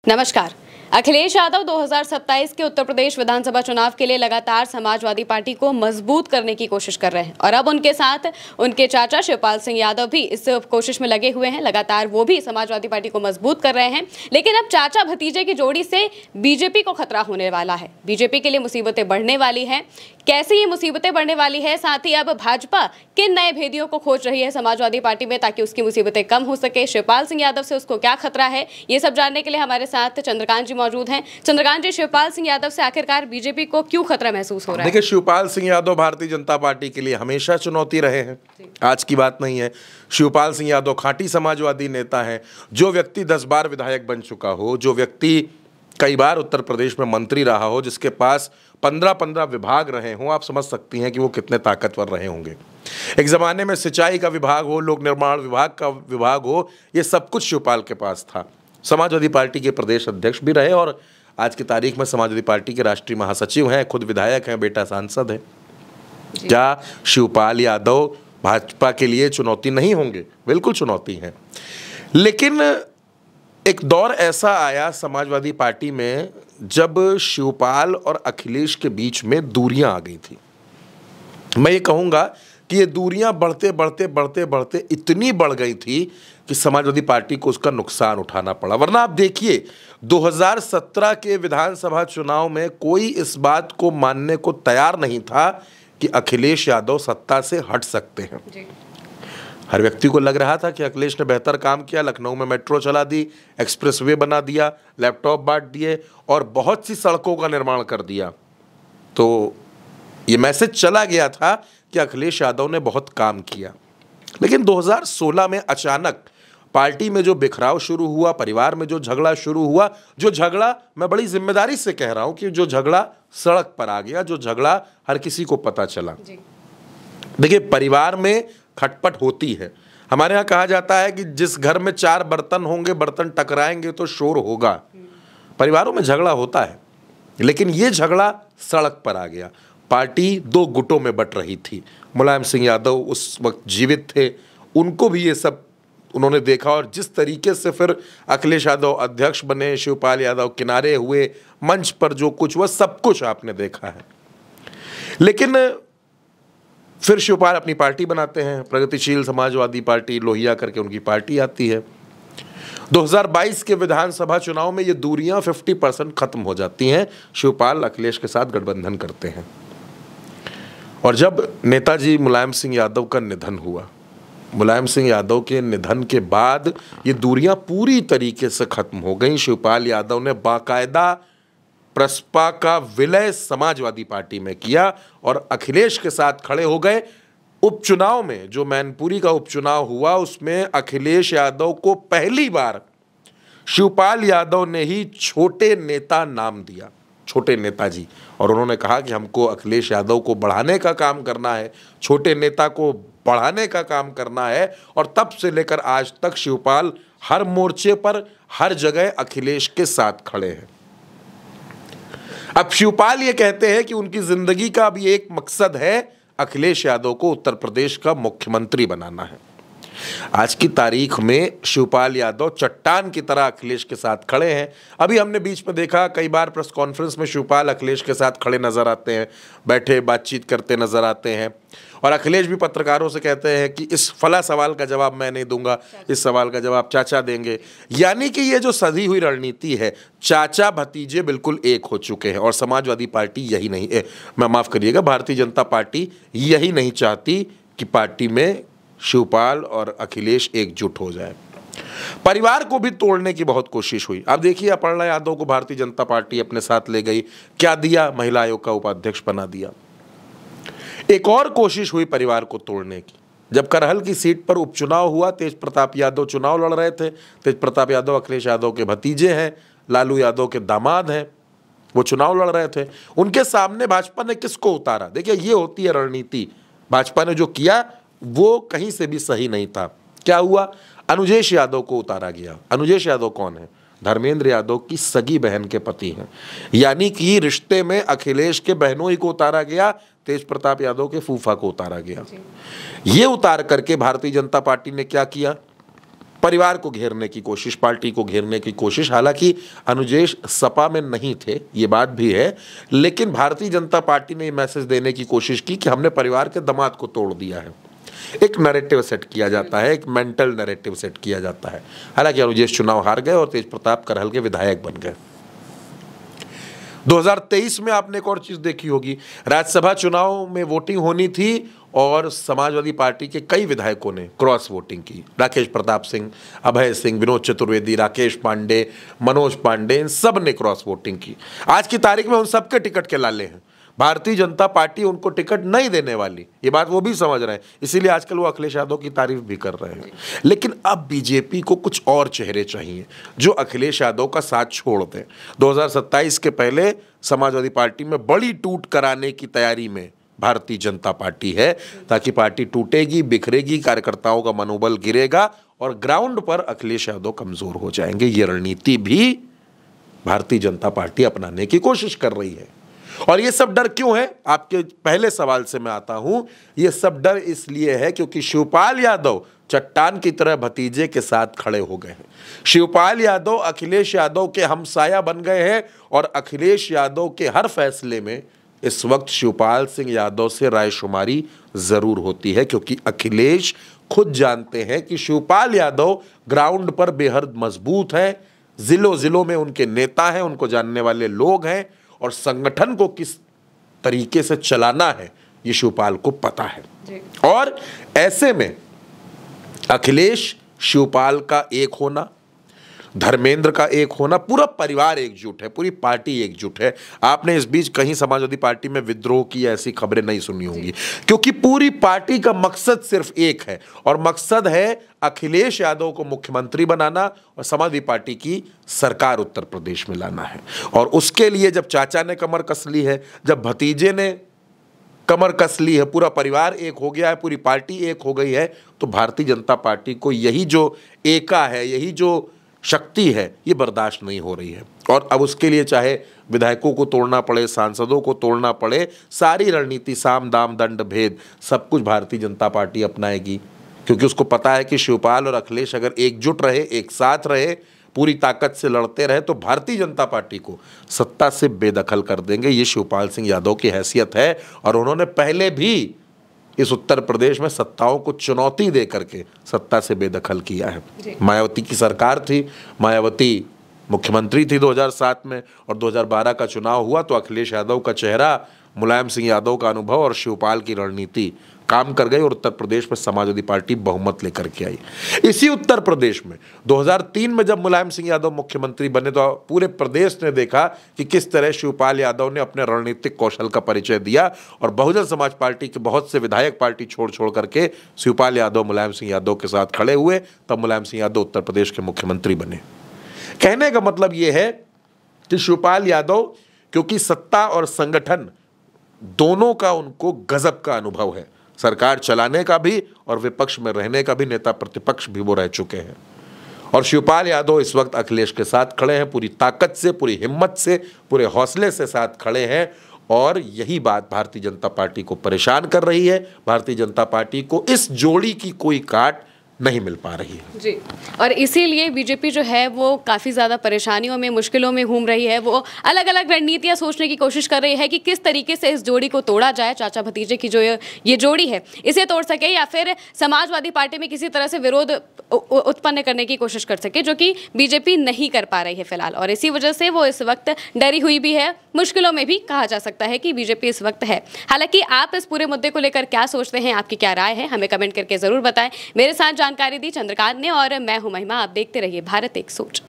नमस्कार। अखिलेश यादव 2027 के उत्तर प्रदेश विधानसभा चुनाव के लिए लगातार समाजवादी पार्टी को मजबूत करने की कोशिश कर रहे हैं और अब उनके साथ उनके चाचा शिवपाल सिंह यादव भी इस कोशिश में लगे हुए हैं। लगातार वो भी समाजवादी पार्टी को मजबूत कर रहे हैं, लेकिन अब चाचा भतीजे की जोड़ी से बीजेपी को खतरा होने वाला है। बीजेपी के लिए मुसीबतें बढ़ने वाली हैं। कैसे ये मुसीबतें बढ़ने वाली है, साथ ही अब भाजपा किन नए भेदियों को खोज रही है समाजवादी पार्टी में ताकि उसकी मुसीबतें कम हो सके, शिवपाल सिंह यादव से उसको क्या खतरा है, ये सब जानने के लिए हमारे साथ चंद्रकांत जी मौजूद हैं। चंद्रकांत जी, शिवपाल सिंह यादव से आखिरकार बीजेपी को क्यों खतरा महसूस हो रहा है? देखिए, शिवपाल सिंह यादव भारतीय जनता पार्टी के लिए हमेशा चुनौती रहे हैं, आज की बात नहीं है। शिवपाल सिंह यादव खांटी समाजवादी नेता है। जो व्यक्ति 10 बार विधायक बन चुका हो, जो व्यक्ति कई बार उत्तर प्रदेश में मंत्री रहा हो, जिसके पास 15-15 विभाग रहे हों, आप समझ सकती हैं कि वो कितने ताकतवर रहे होंगे। एक ज़माने में सिंचाई का विभाग हो, लोक निर्माण विभाग का विभाग हो, ये सब कुछ शिवपाल के पास था। समाजवादी पार्टी के प्रदेश अध्यक्ष भी रहे और आज की तारीख में समाजवादी पार्टी के राष्ट्रीय महासचिव हैं, खुद विधायक हैं, बेटा सांसद है। क्या शिवपाल यादव भाजपा के लिए चुनौती नहीं होंगे? बिल्कुल चुनौती है। लेकिन एक दौर ऐसा आया समाजवादी पार्टी में जब शिवपाल और अखिलेश के बीच में दूरियां आ गई थी। मैं ये कहूँगा कि ये दूरियां बढ़ते बढ़ते बढ़ते बढ़ते इतनी बढ़ गई थी कि समाजवादी पार्टी को उसका नुकसान उठाना पड़ा। वरना आप देखिए, 2017 के विधानसभा चुनाव में कोई इस बात को मानने को तैयार नहीं था कि अखिलेश यादव सत्ता से हट सकते हैं। हर व्यक्ति को लग रहा था कि अखिलेश ने बेहतर काम किया, लखनऊ में मेट्रो चला दी, एक्सप्रेसवे बना दिया, लैपटॉप बांट दिए और बहुत सी सड़कों का निर्माण कर दिया। तो ये मैसेज चला गया था कि अखिलेश यादव ने बहुत काम किया। लेकिन 2016 में अचानक पार्टी में जो बिखराव शुरू हुआ, परिवार में जो झगड़ा शुरू हुआ, जो झगड़ा मैं बड़ी जिम्मेदारी से कह रहा हूं कि जो झगड़ा सड़क पर आ गया, जो झगड़ा हर किसी को पता चला। देखिए, परिवार में खटपट होती है। हमारे यहाँ कहा जाता है कि जिस घर में 4 बर्तन होंगे, बर्तन टकराएंगे तो शोर होगा। परिवारों में झगड़ा होता है, लेकिन ये झगड़ा सड़क पर आ गया। पार्टी 2 गुटों में बट रही थी। मुलायम सिंह यादव उस वक्त जीवित थे, उनको भी ये सब उन्होंने देखा और जिस तरीके से फिर अखिलेश यादव अध्यक्ष बने, शिवपाल यादव किनारे हुए, मंच पर जो कुछ हुआ सब कुछ आपने देखा है। लेकिन फिर शिवपाल अपनी पार्टी बनाते हैं, प्रगतिशील समाजवादी पार्टी, लोहिया करके उनकी पार्टी आती है। 2022 के विधानसभा चुनाव में ये दूरियां 50% खत्म हो जाती हैं। शिवपाल अखिलेश के साथ गठबंधन करते हैं और जब नेताजी मुलायम सिंह यादव का निधन हुआ, मुलायम सिंह यादव के निधन के बाद ये दूरियां पूरी तरीके से खत्म हो गई। शिवपाल यादव ने बाकायदा प्रसपा का विलय समाजवादी पार्टी में किया और अखिलेश के साथ खड़े हो गए। उपचुनाव में जो मैनपुरी का उपचुनाव हुआ, उसमें अखिलेश यादव को पहली बार शिवपाल यादव ने ही छोटे नेता नाम दिया, छोटे नेताजी। और उन्होंने कहा कि हमको अखिलेश यादव को बढ़ाने का काम करना है, छोटे नेता को बढ़ाने का काम करना है। और तब से लेकर आज तक शिवपाल हर मोर्चे पर, हर जगह अखिलेश के साथ खड़े हैं। अब शिवपाल ये कहते हैं कि उनकी जिंदगी का अभी एक मकसद है, अखिलेश यादव को उत्तर प्रदेश का मुख्यमंत्री बनाना है। आज की तारीख में शिवपाल यादव चट्टान की तरह अखिलेश के साथ खड़े हैं। अभी हमने बीच में देखा, कई बार प्रेस कॉन्फ्रेंस में शिवपाल अखिलेश के साथ खड़े नजर आते हैं, बैठे बातचीत करते नजर आते हैं और अखिलेश भी पत्रकारों से कहते हैं कि इस फला सवाल का जवाब मैं नहीं दूंगा, इस सवाल का जवाब चाचा देंगे। यानी कि ये जो सधी हुई रणनीति है, चाचा भतीजे बिल्कुल एक हो चुके हैं और समाजवादी पार्टी यही नहीं है, मैं माफ़ करिएगा, भारतीय जनता पार्टी यही नहीं चाहती कि पार्टी में शिवपाल और अखिलेश एकजुट हो जाए। परिवार को भी तोड़ने की बहुत कोशिश हुई। अब देखिए, अपर्णा यादव को भारतीय जनता पार्टी अपने साथ ले गई, क्या दिया? महिला आयोग का उपाध्यक्ष बना दिया। एक और कोशिश हुई परिवार को तोड़ने की। जब करहल की सीट पर उपचुनाव हुआ, तेज प्रताप यादव चुनाव लड़ रहे थे। तेज प्रताप यादव अखिलेश यादव के भतीजे हैं, लालू यादव के दामाद हैं, वो चुनाव लड़ रहे थे। उनके सामने भाजपा ने किसको उतारा? देखिए, ये होती है रणनीति। भाजपा ने जो किया वो कहीं से भी सही नहीं था। क्या हुआ? अनुजेश यादव को उतारा गया। अनुजेश यादव कौन है? धर्मेंद्र यादव की सगी बहन के पति हैं। यानी कि रिश्ते में अखिलेश के बहनों ही को उतारा गया, तेज प्रताप यादव के फूफा को उतारा गया। ये उतार करके भारतीय जनता पार्टी ने क्या किया? परिवार को घेरने की कोशिश, पार्टी को घेरने की कोशिश। हालांकि अनुजेश सपा में नहीं थे, ये बात भी है, लेकिन भारतीय जनता पार्टी ने ये मैसेज देने की कोशिश की कि हमने परिवार के दामाद को तोड़ दिया है। एक नैरेटिव सेट किया जाता है, एक मेंटल नैरेटिव सेट किया जाता है। हालांकि अनुजेश चुनाव हार गए और तेज प्रताप करहल के विधायक बन गए। 2023 में आपने एक और चीज देखी होगी, राज्यसभा चुनाव में वोटिंग होनी थी और समाजवादी पार्टी के कई विधायकों ने क्रॉस वोटिंग की। राकेश प्रताप सिंह, अभय सिंह, विनोद चतुर्वेदी, राकेश पांडे, मनोज पांडे, इन सब ने क्रॉस वोटिंग की। आज की तारीख में उन सबके टिकट के लाले हैं। भारतीय जनता पार्टी उनको टिकट नहीं देने वाली, ये बात वो भी समझ रहे हैं, इसीलिए आजकल वो अखिलेश यादव की तारीफ भी कर रहे हैं। लेकिन अब बीजेपी को कुछ और चेहरे चाहिए जो अखिलेश यादव का साथ छोड़ दें। 2027 के पहले समाजवादी पार्टी में बड़ी टूट कराने की तैयारी में भारतीय जनता पार्टी है, ताकि पार्टी टूटेगी, बिखरेगी, कार्यकर्ताओं का मनोबल गिरेगा और ग्राउंड पर अखिलेश यादव कमजोर हो जाएंगे। ये रणनीति भी भारतीय जनता पार्टी अपनाने की कोशिश कर रही है। और ये सब डर क्यों है? आपके पहले सवाल से मैं आता हूं। ये सब डर इसलिए है क्योंकि शिवपाल यादव चट्टान की तरह भतीजे के साथ खड़े हो गए हैं। शिवपाल यादव अखिलेश यादव के हमसाया बन गए हैं और अखिलेश यादव के हर फैसले में इस वक्त शिवपाल सिंह यादव से रायशुमारी जरूर होती है, क्योंकि अखिलेश खुद जानते हैं कि शिवपाल यादव ग्राउंड पर बेहद मजबूत हैं, जिलों जिलों में उनके नेता हैं, उनको जानने वाले लोग हैं और संगठन को किस तरीके से चलाना है ये शिवपाल को पता है। और ऐसे में अखिलेश शिवपाल का एक होना, धर्मेंद्र का एक होना, पूरा परिवार एकजुट है, पूरी पार्टी एकजुट है। आपने इस बीच कहीं समाजवादी पार्टी में विद्रोह की ऐसी खबरें नहीं सुनी होंगी, क्योंकि पूरी पार्टी का मकसद सिर्फ एक है और मकसद है अखिलेश यादव को मुख्यमंत्री बनाना और समाजवादी पार्टी की सरकार उत्तर प्रदेश में लाना है। और उसके लिए जब चाचा ने कमर कस ली है, जब भतीजे ने कमर कस ली है, पूरा परिवार एक हो गया है, पूरी पार्टी एक हो गई है, तो भारतीय जनता पार्टी को यही जो एका है, यही जो शक्ति है, ये बर्दाश्त नहीं हो रही है। और अब उसके लिए चाहे विधायकों को तोड़ना पड़े, सांसदों को तोड़ना पड़े, सारी रणनीति, साम दाम दंड भेद, सब कुछ भारतीय जनता पार्टी अपनाएगी, क्योंकि उसको पता है कि शिवपाल और अखिलेश अगर एकजुट रहे, एक साथ रहे, पूरी ताकत से लड़ते रहे, तो भारतीय जनता पार्टी को सत्ता से बेदखल कर देंगे। ये शिवपाल सिंह यादव की हैसियत है और उन्होंने पहले भी इस उत्तर प्रदेश में सत्ताओं को चुनौती दे करके सत्ता से बेदखल किया है। मायावती की सरकार थी, मायावती मुख्यमंत्री थी 2007 में, और 2012 का चुनाव हुआ तो अखिलेश यादव का चेहरा, मुलायम सिंह यादव का अनुभव और शिवपाल की रणनीति काम कर गई और उत्तर प्रदेश में समाजवादी पार्टी बहुमत लेकर के आई। इसी उत्तर प्रदेश में 2003 में जब मुलायम सिंह यादव मुख्यमंत्री बने तो पूरे प्रदेश ने देखा कि किस तरह शिवपाल यादव ने अपने रणनीतिक कौशल का परिचय दिया और बहुजन समाज पार्टी के बहुत से विधायक पार्टी छोड़ करके शिवपाल यादव मुलायम सिंह यादव के साथ खड़े हुए, तब मुलायम सिंह यादव उत्तर प्रदेश के मुख्यमंत्री बने। कहने का मतलब ये है कि शिवपाल यादव, क्योंकि सत्ता और संगठन दोनों का उनको गजब का अनुभव है, सरकार चलाने का भी और विपक्ष में रहने का भी, नेता प्रतिपक्ष भी वो रह चुके हैं। और शिवपाल यादव इस वक्त अखिलेश के साथ खड़े हैं, पूरी ताकत से, पूरी हिम्मत से, पूरे हौसले से साथ खड़े हैं और यही बात भारतीय जनता पार्टी को परेशान कर रही है। भारतीय जनता पार्टी को इस जोड़ी की कोई काट नहीं मिल पा रही है जी। और इसीलिए बीजेपी जो है वो काफ़ी ज़्यादा परेशानियों में, मुश्किलों में घूम रही है। वो अलग अलग रणनीतियाँ सोचने की कोशिश कर रही है कि किस तरीके से इस जोड़ी को तोड़ा जाए, चाचा भतीजे की जो ये जोड़ी है इसे तोड़ सके, या फिर समाजवादी पार्टी में किसी तरह से विरोध उत्पन्न करने की कोशिश कर सके, जो कि बीजेपी नहीं कर पा रही है फिलहाल। और इसी वजह से वो इस वक्त डरी हुई भी है, मुश्किलों में भी कहा जा सकता है कि बीजेपी इस वक्त है। हालांकि आप इस पूरे मुद्दे को लेकर क्या सोचते हैं, आपकी क्या राय है, हमें कमेंट करके ज़रूर बताएं। मेरे साथ जानकारी दी चंद्रकांत ने और मैं हूं महिमा। आप देखते रहिए भारत एक सोच।